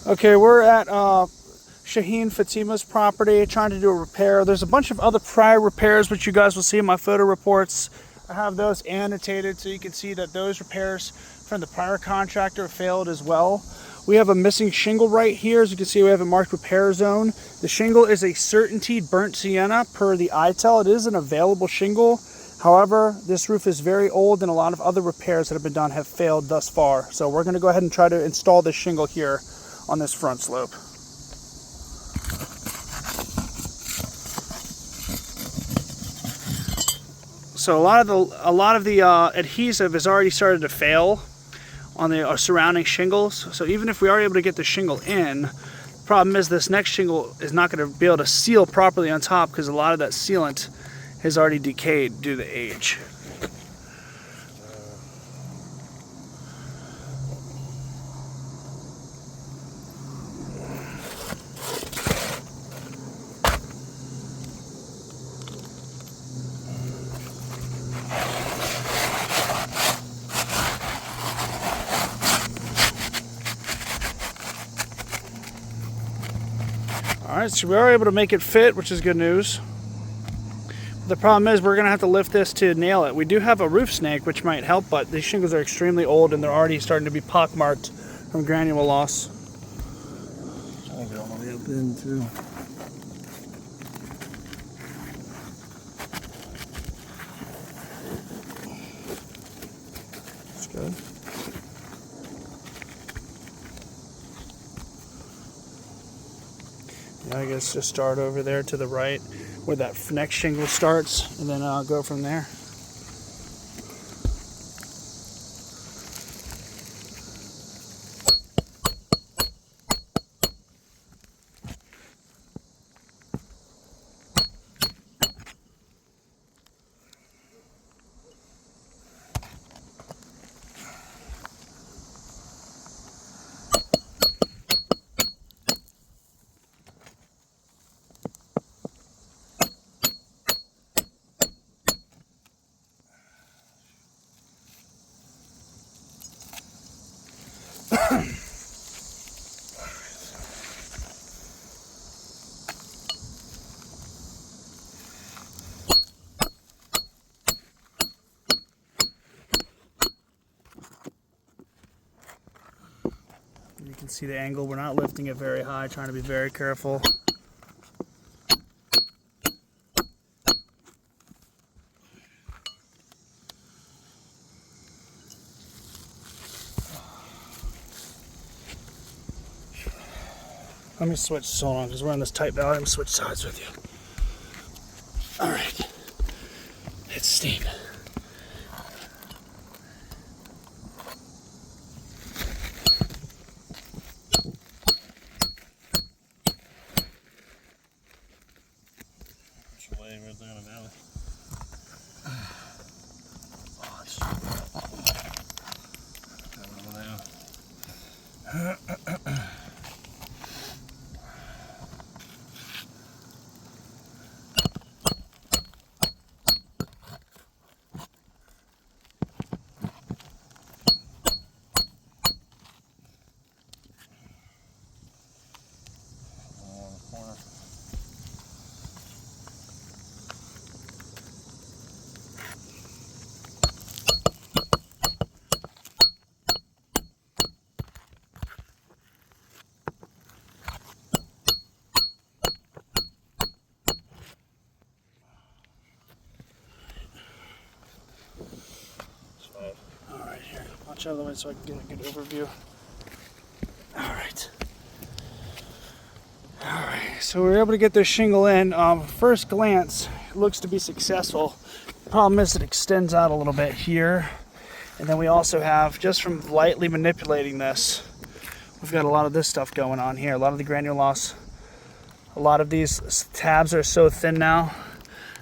Okay, we're at Shaheen Fatima's property trying to do a repair. There's a bunch of other prior repairs which you guys will see in my photo reports. I have those annotated so you can see that those repairs from the prior contractor failed as well. We have a missing shingle right here. As you can see, we have a marked repair zone. The shingle is a Certainty burnt sienna per the ITEL. It is an available shingle. However, this roof is very old and a lot of other repairs that have been done have failed thus far. So we're going to go ahead and try to install this shingle here on this front slope. So a lot of the adhesive has already started to fail on the surrounding shingles. So even if we are able to get the shingle in, the problem is this next shingle is not going to be able to seal properly on top because a lot of that sealant has already decayed due to age. Alright, so we are able to make it fit, which is good news. The problem is we're going to have to lift this to nail it. We do have a roof snake, which might help, but these shingles are extremely old and they're already starting to be pockmarked from granule loss. I'll get all the way up in too. That's good. Yeah, I guess just start over there to the right where that next shingle starts, and then I'll go from there. You can see the angle. We're not lifting it very high, trying to be very careful. Let me switch, hold on, because we're in this tight valley. I'm going to switch sides with you. All right. It's steep. Right there in the valley. Alright, here. Watch out of the way so I can get a good overview. Alright. Alright, so we were able to get this shingle in. First glance, it looks to be successful. The problem is it extends out a little bit here. And then we also have, just from lightly manipulating this, we've got a lot of this stuff going on here. A lot of the granule loss. A lot of these tabs are so thin now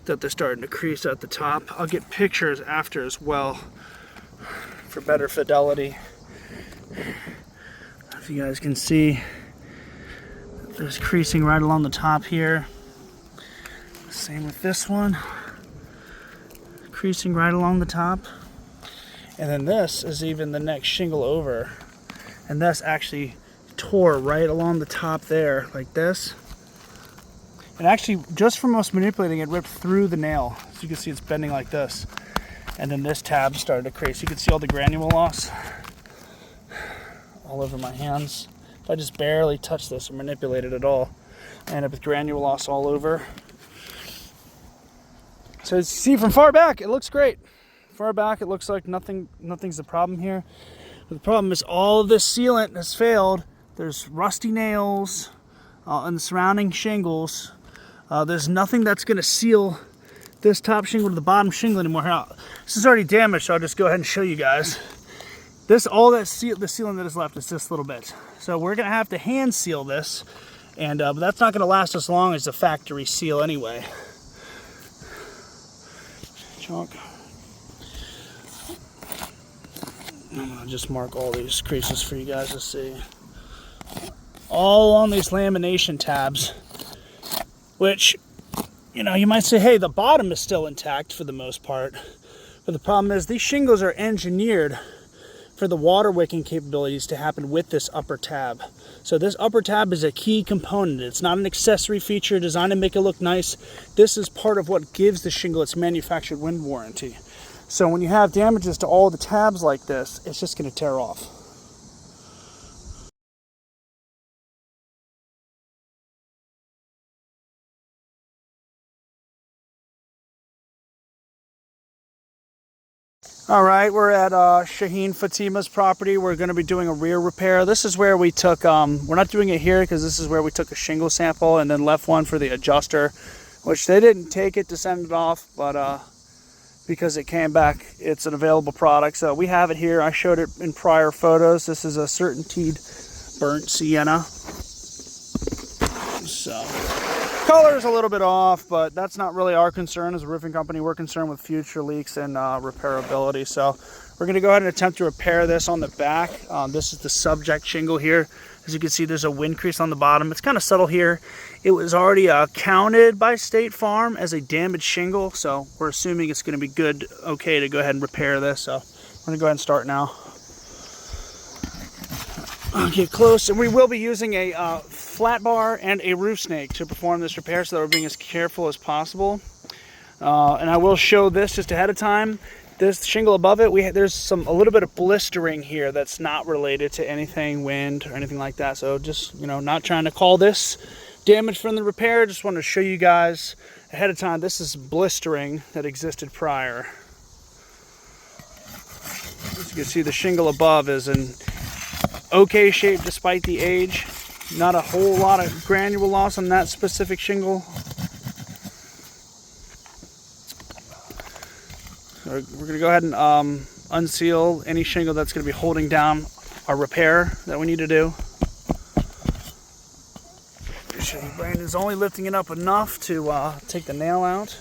that they're starting to crease at the top. I'll get pictures after as well for better fidelity. If you guys can see, there's creasing right along the top here. Same with this one. Creasing right along the top. And then this is even the next shingle over. And this actually tore right along the top there, like this. And actually, just from us manipulating it, ripped through the nail. So you can see it's bending like this. And then this tab started to crease. You can see all the granule loss all over my hands. If I just barely touch this or manipulate it at all, I end up with granule loss all over. So as you see from far back, it looks great. Far back, it looks like nothing's the problem here. But the problem is all of this sealant has failed. There's rusty nails and the surrounding shingles. There's nothing that's going to seal this top shingle to the bottom shingle anymore. This is already damaged, so I'll just go ahead and show you guys. The sealant that is left is this little bit. So we're going to have to hand seal this, and but that's not going to last as long as the factory seal anyway. Chalk. I'm going to just mark all these creases for you guys to see. All on these lamination tabs, which, you know, you might say, hey, the bottom is still intact for the most part. But the problem is these shingles are engineered for the water wicking capabilities to happen with this upper tab. So this upper tab is a key component. It's not an accessory feature designed to make it look nice. This is part of what gives the shingle its manufactured wind warranty. So when you have damages to all the tabs like this, it's just going to tear off. All right, we're at Fatima's property. We're going to be doing a rear repair. This is where we took, we're not doing it here because this is where we took a shingle sample and then left one for the adjuster, which they didn't take it to send it off, but because it came back, it's an available product. So we have it here. I showed it in prior photos. This is a Certainteed burnt sienna. So color is a little bit off, but that's not really our concern as a roofing company. We're concerned with future leaks and repairability. So we're going to go ahead and attempt to repair this on the back. This is the subject shingle here. As you can see, there's a wind crease on the bottom. It's kind of subtle here. It was already counted by State Farm as a damaged shingle, so we're assuming it's going to be good, okay, to go ahead and repair this. So we're going to go ahead and start now. I'll get close, and we will be using a flat bar and a roof snake to perform this repair, so that we're being as careful as possible. And I will show this just ahead of time. This shingle above it, there's a little bit of blistering here that's not related to anything, wind or anything like that. So just, you know, not trying to call this damage from the repair. Just wanted to show you guys ahead of time. This is blistering that existed prior. As you can see, the shingle above is in okay shape despite the age. Not a whole lot of granule loss on that specific shingle. So we're going to go ahead and unseal any shingle that's going to be holding down our repair that we need to do. Brandon's only lifting it up enough to take the nail out.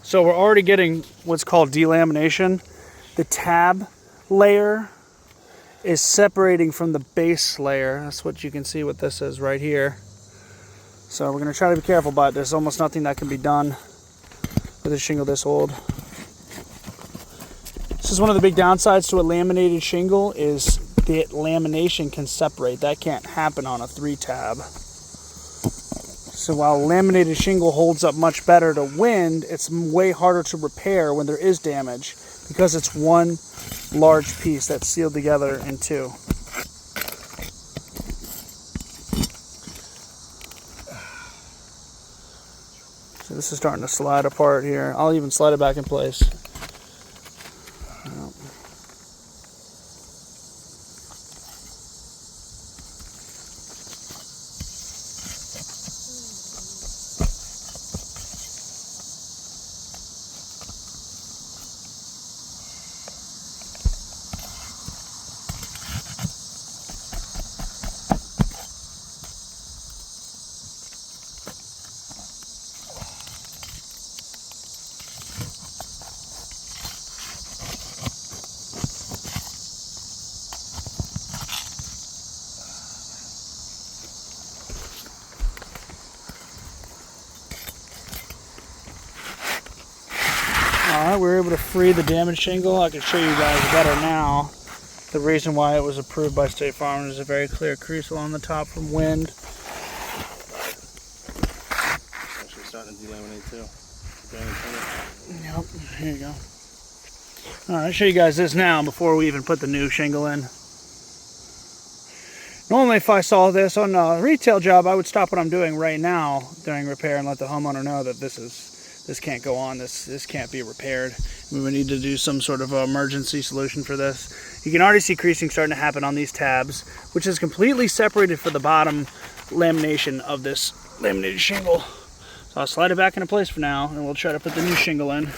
So we're already getting what's called delamination. The tab layer is separating from the base layer. That's what you can see what this is right here. So we're going to try to be careful, but there's almost nothing that can be done with a shingle this old. This is one of the big downsides to a laminated shingle is the lamination can separate. That can't happen on a 3-tab. So while laminated shingle holds up much better to wind, it's way harder to repair when there is damage because it's one large piece that's sealed together in two. So this is starting to slide apart here. I'll even slide it back in place. free the damaged shingle, I can show you guys better now. The reason why it was approved by State Farm is a very clear crease along the top from wind. Actually starting to delaminate too. Yep, here you go. Alright, I'll show you guys this now before we even put the new shingle in. Normally if I saw this on a retail job, I would stop what I'm doing right now during repair and let the homeowner know that this can't go on, this can't be repaired. We would need to do some sort of emergency solution for this. You can already see creasing starting to happen on these tabs, which is completely separated from the bottom lamination of this laminated shingle. So I'll slide it back into place for now, and we'll try to put the new shingle in.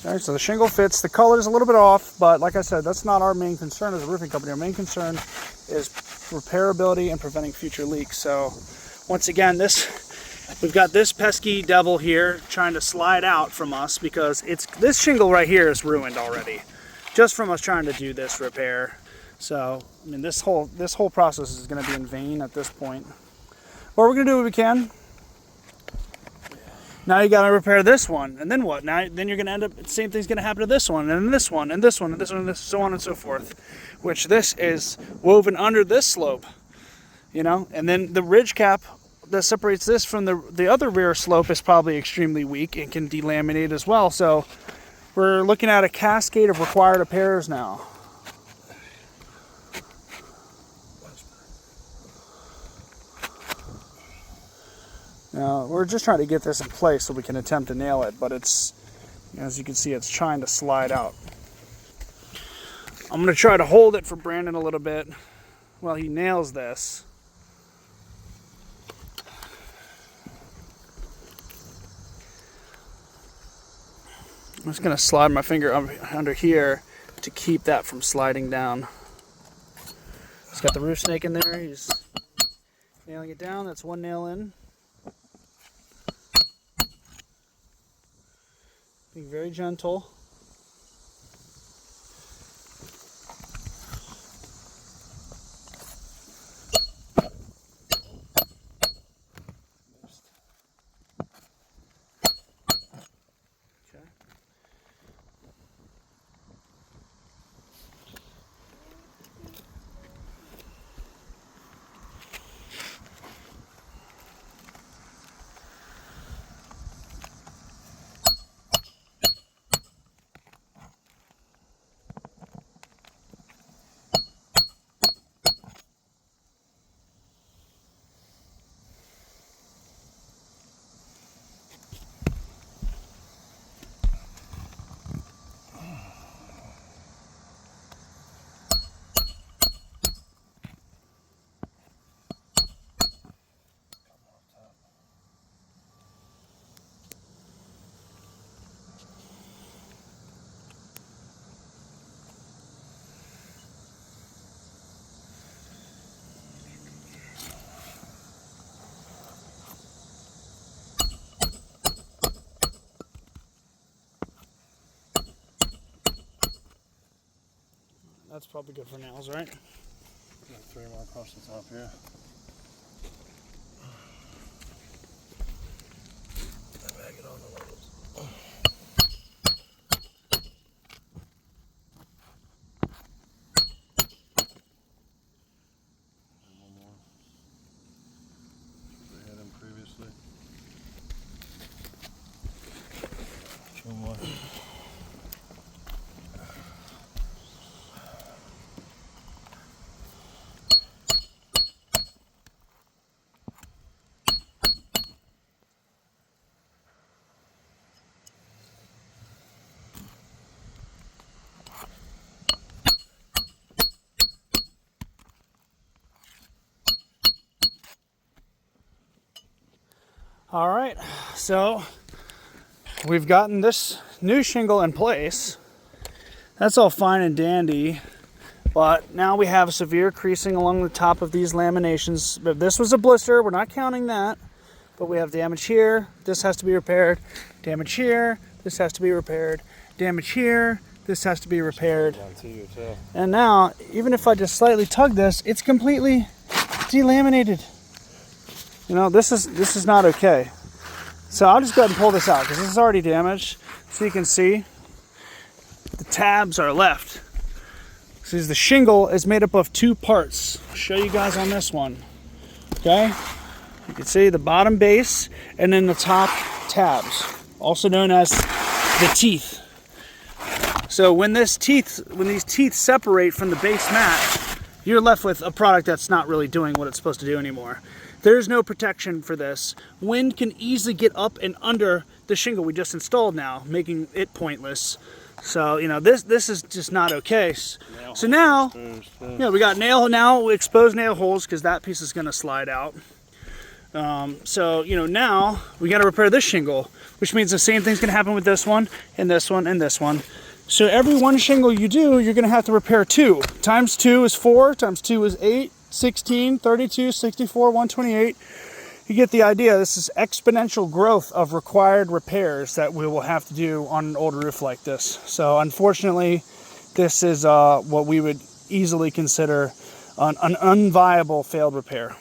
Alright, so the shingle fits. The color's a little bit off, but like I said, that's not our main concern as a roofing company. Our main concern is repairability and preventing future leaks. So once again, we've got this pesky devil here trying to slide out from us because this shingle right here is ruined already, just from us trying to do this repair. So I mean, this whole process is going to be in vain at this point. But we're going to do what we can. Now you got to repair this one, and then what? Then you're going to end up, the same thing's going to happen to this one, and this one, and this one, and this one, and this, so on and so forth. Which this is woven under this slope, you know? And then the ridge cap that separates this from the other rear slope is probably extremely weak and can delaminate as well. So we're looking at a cascade of required repairs now. Now, we're just trying to get this in place so we can attempt to nail it, but it's, as you can see, it's trying to slide out. I'm going to try to hold it for Brandon a little bit while he nails this. I'm just going to slide my finger under here to keep that from sliding down. He's got the roof snake in there. He's nailing it down. That's one nail in. Being very gentle. Okay. That's probably good for nails, right? Got 3 more across the top here. Bag it on the levels. One more. They had them previously. 2 more. All right, so we've gotten this new shingle in place. That's all fine and dandy, but now we have severe creasing along the top of these laminations. But this was a blister, we're not counting that, but we have damage here, this has to be repaired, damage here, this has to be repaired, damage here, This has to be repaired. Down to you too. And now, even if I just slightly tug this, it's completely delaminated. You know, this is not okay. So I'll just go ahead and pull this out because this is already damaged. So you can see the tabs are left. So the shingle is made up of 2 parts. I'll show you guys on this one. Okay? You can see the bottom base and then the top tabs, also known as the teeth. So when these teeth separate from the base mat, you're left with a product that's not really doing what it's supposed to do anymore. There's no protection for this. Wind can easily get up and under the shingle we just installed now, making it pointless. So, you know, this is just not okay. So now, yeah, we got exposed nail holes because that piece is going to slide out. So, you know, now we got to repair this shingle, which means the same thing's going to happen with this one and this one and this one. So every one shingle you do, you're going to have to repair 2. Times 2 is 4, times 2 is 8, 16, 32, 64, 128. You get the idea. This is exponential growth of required repairs that we will have to do on an old roof like this. So unfortunately, this is what we would easily consider an unviable failed repair.